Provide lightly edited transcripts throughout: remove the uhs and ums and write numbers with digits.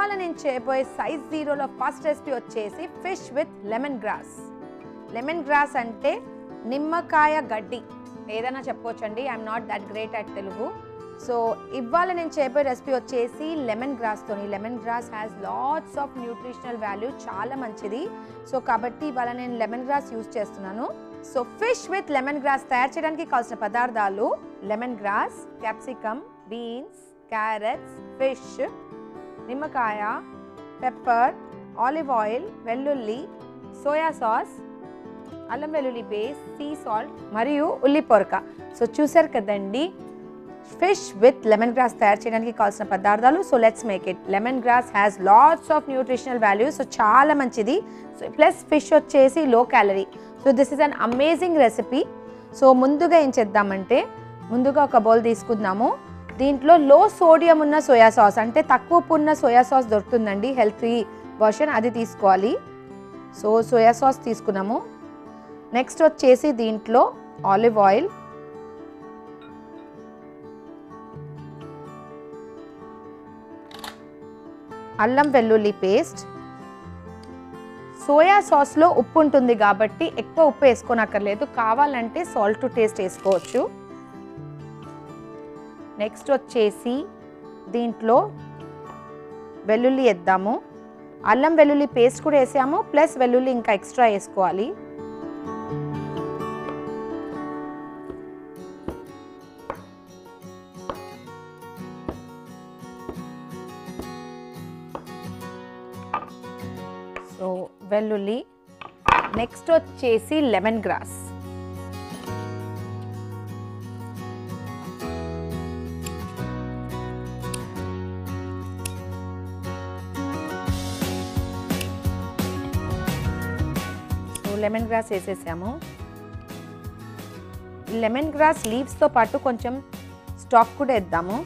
ఇవాళ నేను చేయబోయే సైజ్ జీరోలో ఫస్ట్ రెసిపీ వచ్చేసి fish with lemon grass. Lemon grass అంటే నిమ్మకాయ గడ్డి ఏదైనా చెప్పుకోవచ్చండి. I'm not that great at Telugu. So ఇవాళ నేను చేయబోయే రెసిపీ వచ్చేసి లెమన్ గ్రాస్తోని. Lemon grass has lots of nutritional value, చాలా మంచిది. సో కాబట్టి ఇవాళ నేను లెమన్ గ్రాస్ యూజ్ చేస్తున్నాను. So fish with lemon grass తయారు చేయడానికి కావాల్సిన పదార్థాలు lemon grass, capsicum, beans, carrots, fish, నిమ్మకాయ, పెప్పర్, ఆలివ్ ఆయిల్, వెల్లుల్లి, సోయా సాస్, అల్లం వెల్లుల్లి పేస్ట్, సీ సాల్ట్ మరియు ఉల్లి పొరక. సో చూసారు కదండి ఫిష్ విత్ లెమన్ గ్రాస్ తయారు చేయడానికి కావాల్సిన పదార్థాలు. So let's make it. Lemon grass has lots of nutritional value, so చాలా మంచిది. సో ప్లస్ ఫిష్ వచ్చేసి low calorie. So this is an amazing recipe. So ముందుగా ఏం చేద్దామంటే ముందుగా ఒక బౌల్ తీసుకుందాము. దీంట్లో లో సోడియం ఉన్న సోయా సాస్, అంటే తక్కువ ఉప్పు ఉన్న సోయా సాస్ దొరుకుతుందండి, హెల్తీ వర్షన్, అది తీసుకోవాలి. సో సోయా సాస్ తీసుకున్నాము. నెక్స్ట్ వచ్చేసి దీంట్లో ఆలివ్ ఆయిల్, అల్లం వెల్లుల్లి పేస్ట్. సోయా సాస్లో ఉప్పు ఉంటుంది కాబట్టి ఎక్కువ ఉప్పు వేసుకోనక్కర్లేదు, కావాలంటే సాల్ట్ టు టేస్ట్ వేసుకోవచ్చు. నెక్స్ట్ వచ్చేసి దీంట్లో వెల్లుల్లి వేద్దాము. అల్లం వెల్లుల్లి పేస్ట్ కూడా వేసాము, ప్లస్ వెల్లుల్లి ఇంకా ఎక్స్ట్రా వేసుకోవాలి. సో వెల్లుల్లి. నెక్స్ట్ వచ్చేసి లెమన్ గ్రాస్. లెమన్ గ్రాస్ వేసేసాము. లెమన్ గ్రాస్ లీవ్స్తో పాటు కొంచెం స్టాక్ కూడా వేద్దాము.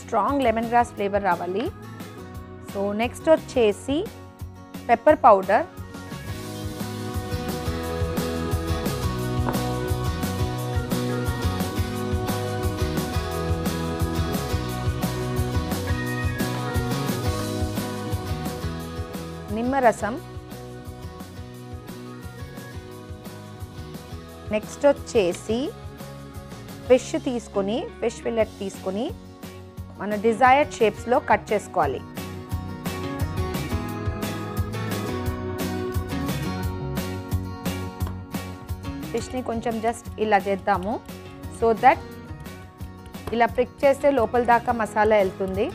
స్ట్రాంగ్ లెమన్ గ్రాస్ ఫ్లేవర్ రావాలి. సో నెక్స్ట్ వచ్చేసి పెప్పర్ పౌడర్, నిమ్మరసం. నెక్స్ట్ వచ్చేసి ఫిష్ తీసుకొని, ఫిష్ ఫిల్లెట్ తీసుకొని మన డిజైర్డ్ షేప్స్లో కట్ చేసుకోవాలి. ఫిష్ని కొంచెం జస్ట్ ఇలా చేద్దాము, సో దట్ ఇలా ప్రిక్ చేస్తే లోపల దాకా మసాలా వెళ్తుంది.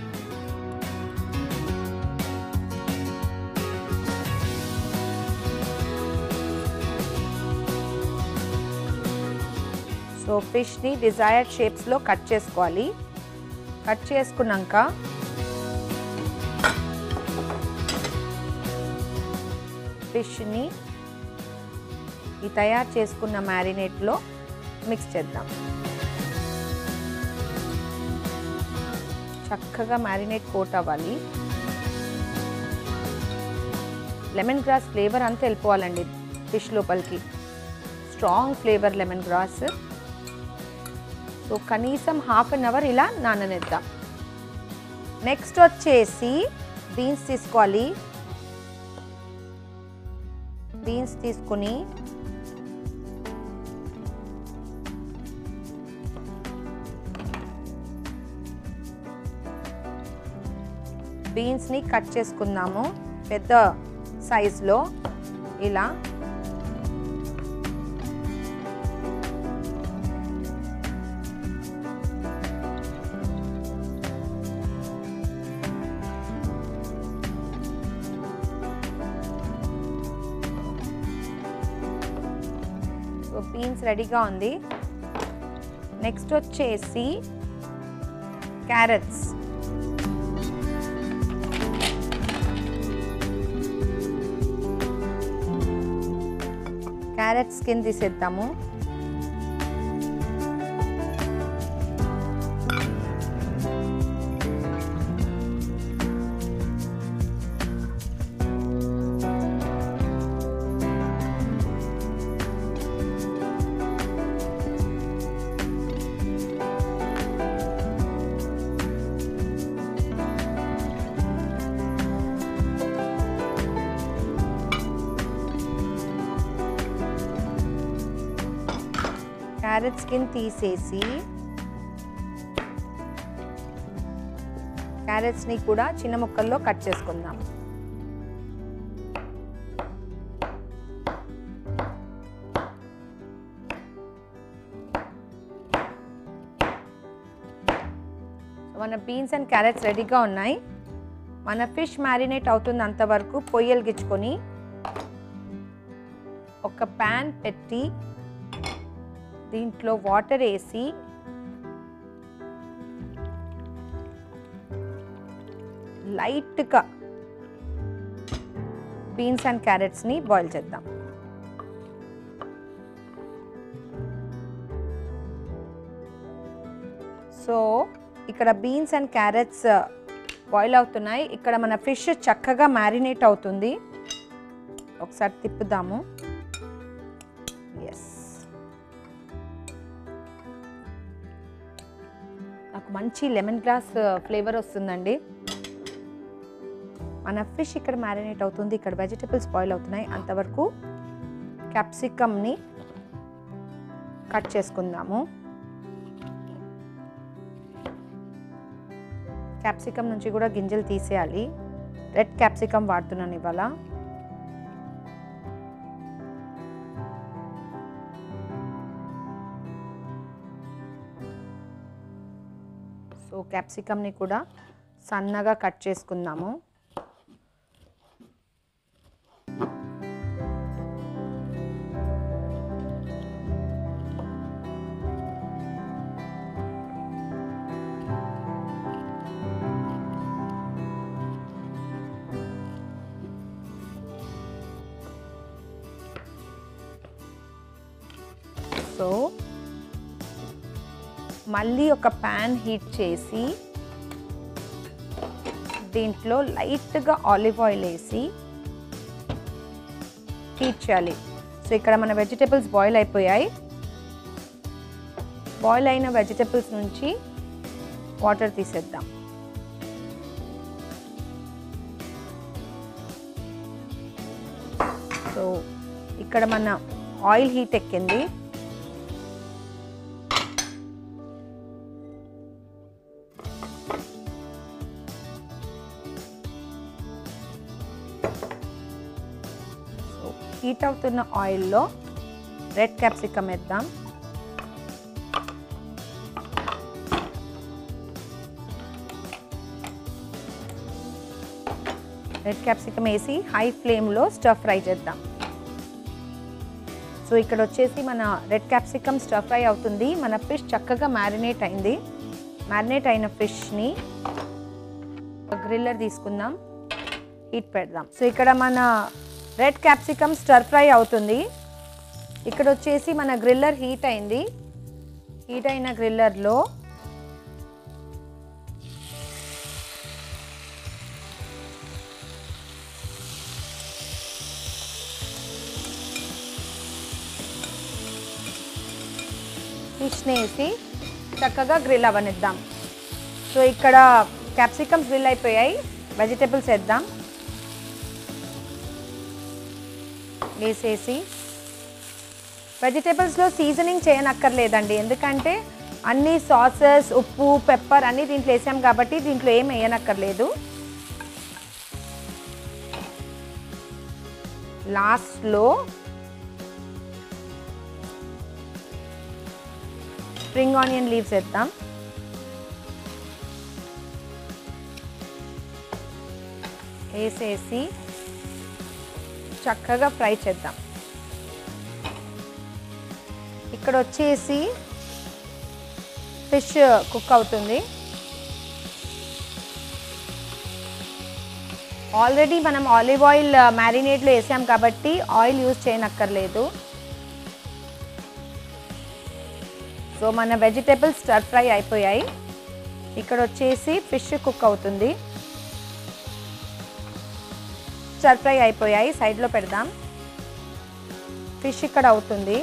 సో ఫిష్ని డిజైర్డ్ షేప్స్లో కట్ చేసుకోవాలి. కట్ చేసుకున్నాక ఫిష్ని ఈ తయారు చేసుకున్న మ్యారినేట్లో మిక్స్ చేద్దాం. చక్కగా మ్యారినేట్ కోట్ అవ్వాలి. లెమన్ గ్రాస్ ఫ్లేవర్ అంతా వెళ్ళిపోవాలండి ఫిష్ లోపలికి. Strong flavour lemon grass. So కనీసం హాఫ్ అన్ అవర్ ఇలా నాననిద్దాం. నెక్స్ట్ వచ్చేసి బీన్స్ తీసుకోవాలి. బీన్స్ తీసుకుని బీన్స్ని కట్ చేసుకుందాము పెద్ద సైజులో ఇలా. సో బీన్స్ రెడీగా ఉంది. నెక్స్ట్ వచ్చేసి క్యారెట్స్. క్యారెట్ స్కిన్ తీసేద్దాము. క్యారెట్ స్కిన్ తీసేసి క్యారెట్స్ని కూడా చిన్న ముక్కల్లో కట్ చేసుకుందాం. మన బీన్స్ అండ్ క్యారెట్స్ రెడీగా ఉన్నాయి. మన ఫిష్ మ్యారినేట్ అవుతుంది అంతవరకు పొయ్యి వెలిగించుకొని ఒక ప్యాన్ పెట్టి దీంట్లో వాటర్ వేసి లైట్గా బీన్స్ అండ్ క్యారెట్స్ని బాయిల్ చేద్దాం. సో ఇక్కడ బీన్స్ అండ్ క్యారెట్స్ బాయిల్ అవుతున్నాయి. ఇక్కడ మన ఫిష్ చక్కగా మ్యారినేట్ అవుతుంది. ఒకసారి తిప్పుదాము. ఎస్, నాకు మంచి లెమన్ గ్రాస్ ఫ్లేవర్ వస్తుందండి. మన ఫిష్ ఇక్కడ మ్యారినేట్ అవుతుంది, ఇక్కడ వెజిటబుల్స్ బాయిల్ అవుతున్నాయి. అంతవరకు క్యాప్సికమ్ని కట్ చేసుకుందాము. క్యాప్సికమ్ నుంచి కూడా గింజలు తీసేయాలి. రెడ్ క్యాప్సికమ్ వాడుతున్నాను ఇవాళ. సో క్యాప్సికమ్ని కూడా సన్నగా కట్ చేసుకుందాము. సో మళ్ళీ ఒక ప్యాన్ హీట్ చేసి దీంట్లో లైట్గా ఆలివ్ ఆయిల్ వేసి హీట్ చేయాలి. సో ఇక్కడ మన వెజిటబుల్స్ బాయిల్ అయిపోయాయి. బాయిల్ అయిన వెజిటబుల్స్ నుంచి వాటర్ తీసేద్దాం. సో ఇక్కడ మన ఆయిల్ హీట్ ఎక్కింది. హీట్ అవుతున్న ఆయిల్లో రెడ్ క్యాప్సికమ్ వేద్దాం. రెడ్ క్యాప్సికమ్ వేసి హై ఫ్లేమ్లో స్టర్ ఫ్రై చేద్దాం. సో ఇక్కడ వచ్చేసి మన రెడ్ క్యాప్సికమ్ స్టర్ ఫ్రై అవుతుంది. మన ఫిష్ చక్కగా మ్యారినేట్ అయింది. మ్యారినేట్ అయిన ఫిష్ని గ్రిల్లర్ తీసుకుందాం, హీట్ పెడదాం. సో ఇక్కడ మన రెడ్ క్యాప్సికమ్ స్టర్ ఫ్రై అవుతుంది. ఇక్కడ వచ్చేసి మన గ్రిల్లర్ హీట్ అయింది. హీట్ అయిన గ్రిల్లర్లో ఫిష్ని వేసి చక్కగా గ్రిల్ అవ్వనిద్దాం. సో ఇక్కడ క్యాప్సికమ్స్ గ్రిల్ అయిపోయాయి. వెజిటబుల్స్ వేద్దాం. వేసేసి వెజిటేబుల్స్లో సీజనింగ్ చేయనక్కర్లేదండి, ఎందుకంటే అన్ని సాసెస్, ఉప్పు, పెప్పర్ అన్నీ దీంట్లో వేసాం కాబట్టి దీంట్లో ఏం వేయనక్కర్లేదు. లాస్ట్లో స్ప్రింగ్ ఆనియన్ లీవ్స్ వేద్దాం. వేసేసి చక్కగా ఫ్రై చేద్దాం. ఇక్కడ వచ్చేసి ఫిష్ కుక్ అవుతుంది. ఆల్రెడీ మనం ఆలివ్ ఆయిల్ మ్యారినేట్లో వేసాం కాబట్టి ఆయిల్ యూజ్ చేయనక్కర్లేదు. సో మన వెజిటేబుల్స్ స్టర్ ఫ్రై అయిపోయాయి. ఇక్కడ వచ్చేసి ఫిష్ కుక్ అవుతుంది. స్టర్ ఫ్రై అయిపోయాయి, సైడ్లో పెడదాం. ఫిష్ ఇక్కడ అవుతుంది.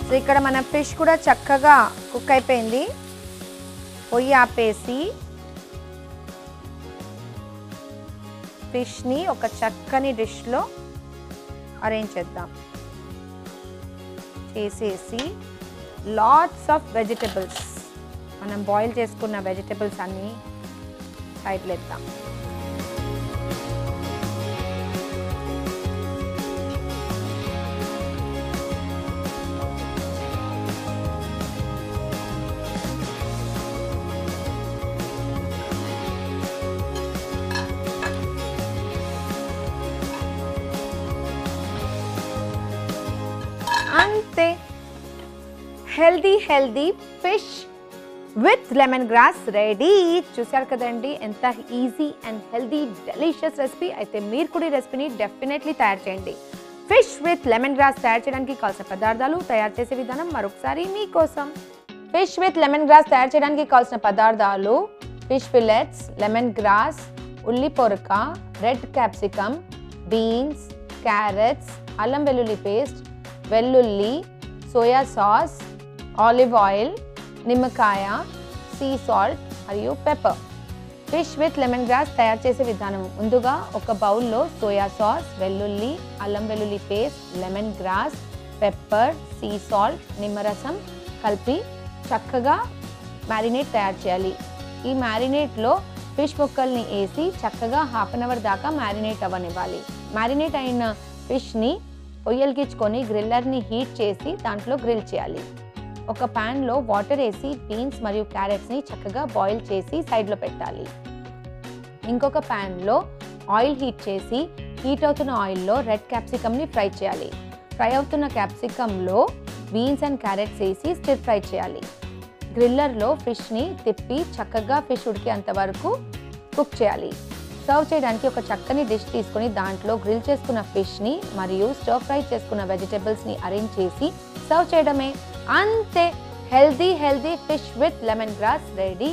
సో ఇక్కడ మన ఫిష్ కూడా చక్కగా కుక్ అయిపోయింది. పొయ్యి ఆపేసి ఫిష్ని ఒక చక్కని డిష్లో అరేంజ్ చేద్దాం. చేసేసి లాట్స్ ఆఫ్ వెజిటబుల్స్, మనం బాయిల్ చేసుకున్న వెజిటబుల్స్ అన్నీ సైడ్లో వేద్దాం. అంతే, healthy fish with lemon gross ready. చూసారు కదండి ఎంత easy and healthy delicious recipe. అయితే మీరు కూడా ఈ రెసిపీని డెఫినెట్లీ తయారు చేయండి. ఫిష్ విత్ లెమన్ గ్రాస్ తయారు చేయడానికి కావాల్సిన పదార్థాలు, తయారు చేసే విధానం మరొకసారి మీకోసం. ఫిష్ విత్ లెమన్ గ్రాస్ తయారు చేయడానికి కావాల్సిన పదార్థాలు: ఫిష్ ఫిల్లెట్స్, లెమన్ గ్రాస్, ఉల్లి పొరక, రెడ్ క్యాప్సికమ్, బీన్స్, క్యారెట్స్, అల్లం వెల్లుల్లి పేస్ట్, వెల్లుల్లి, సోయా సాస్, ఆలివ్ ఆయిల్, నిమ్మకాయ, సీ సాల్ట్ మరియు pepper. Fish with lemon grass తయారు చేసే విధానం: ముందుగా ఒక బౌల్లో సోయా సాస్, వెల్లుల్లి, అల్లం వెల్లుల్లి paste, lemon grass, pepper, sea salt, నిమ్మరసం కలిపి చక్కగా మ్యారినేట్ తయారు చేయాలి. ఈ మ్యారినేట్లో ఫిష్ ముక్కల్ని వేసి చక్కగా హాఫ్ అన్ అవర్ దాకా మ్యారినేట్ అవ్వనివ్వాలి. మ్యారినేట్ అయిన ఫిష్ని పొయ్యలిగించుకొని గ్రిల్లర్ని హీట్ చేసి దాంట్లో గ్రిల్ చేయాలి. ఒక ప్యాన్లో వాటర్ వేసి బీన్స్ మరియు క్యారెట్స్ని చక్కగా బాయిల్ చేసి సైడ్లో పెట్టాలి. ఇంకొక ప్యాన్లో ఆయిల్ హీట్ చేసి హీట్ అవుతున్న ఆయిల్లో రెడ్ క్యాప్సికమ్ని ఫ్రై చేయాలి. ఫ్రై అవుతున్న క్యాప్సికమ్లో బీన్స్ అండ్ క్యారెట్స్ వేసి స్టిర్ ఫ్రై చేయాలి. గ్రిల్లర్లో ఫిష్ని తిప్పి చక్కగా ఫిష్ ఉడికేంత వరకు కుక్ చేయాలి. సర్వ్ చేయడానికి ఒక చక్కని డిష్ తీసుకొని దాంట్లో గ్రిల్ చేసుకున్న ఫిష్ని మరియు స్టర్ ఫ్రై చేసుకున్న వెజిటబుల్స్ని అరేంజ్ చేసి సర్వ్ చేయడమే. అంతే, healthy fish with lemon gross ready.